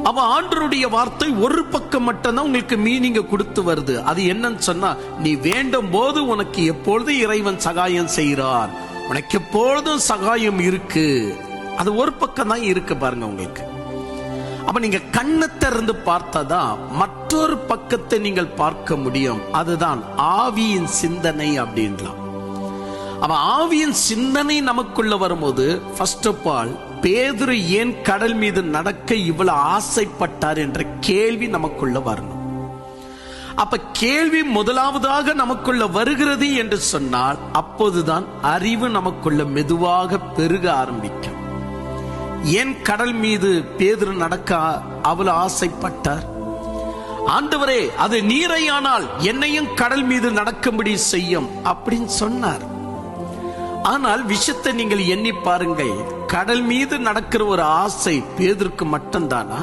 அவ ஆண்டவருடைய வார்த்தை ஒரு பக்கம் மட்டும்தான் உங்களுக்கு மீனிங்க கொடுத்து வருது. அது என்னன்னு சொன்னா, நீ வேண்டும் போது உனக்கு எப்பொழுதும் இறைவன் சகாயம் செய்கிறார், உனக்கு எப்பொழுதும் சகாயம் இருக்கு. அது ஒரு பக்கம் தான் இருக்கு பாருங்க உங்களுக்கு. அப்ப நீங்க கண்ணை திறந்து பார்த்ததான் மற்றொரு பக்கத்தை நீங்கள் பார்க்க முடியும். அதுதான் ஆவியின் சிந்தனை அப்படின்லாம். அவன் ஆவியின் சிந்தனை நமக்குள்ள வரும்போது, ஃபர்ஸ்ட் ஆஃப் ஆல், பேதுரு ஏன் கடல் மீது நடக்க இவ்வளவு ஆசைப்பட்டார் என்ற கேள்வி நமக்குள்ள வரணும். அப்ப கேள்வி முதலாவதாக நமக்குள்ள வருகிறது என்று சொன்னால், அப்போதுதான் அறிவு நமக்குள்ள மெதுவாக பெருக ஆரம்பிக்கும். ஏன் கடல் மீது பேதுரு நடக்க அவ்வளவு ஆசைப்பட்டார்? ஆண்டவரே, அது நீரையானால் என்னையும் கடல் மீது நடக்கும்படி செய்யும் அப்படின்னு சொன்னார். ஆனால் விஷயத்தை நீங்கள் எண்ணி பாருங்கள், கடல் மீது நடக்கிற ஒரு ஆசை பேதுருக்கு மட்டும்தானா?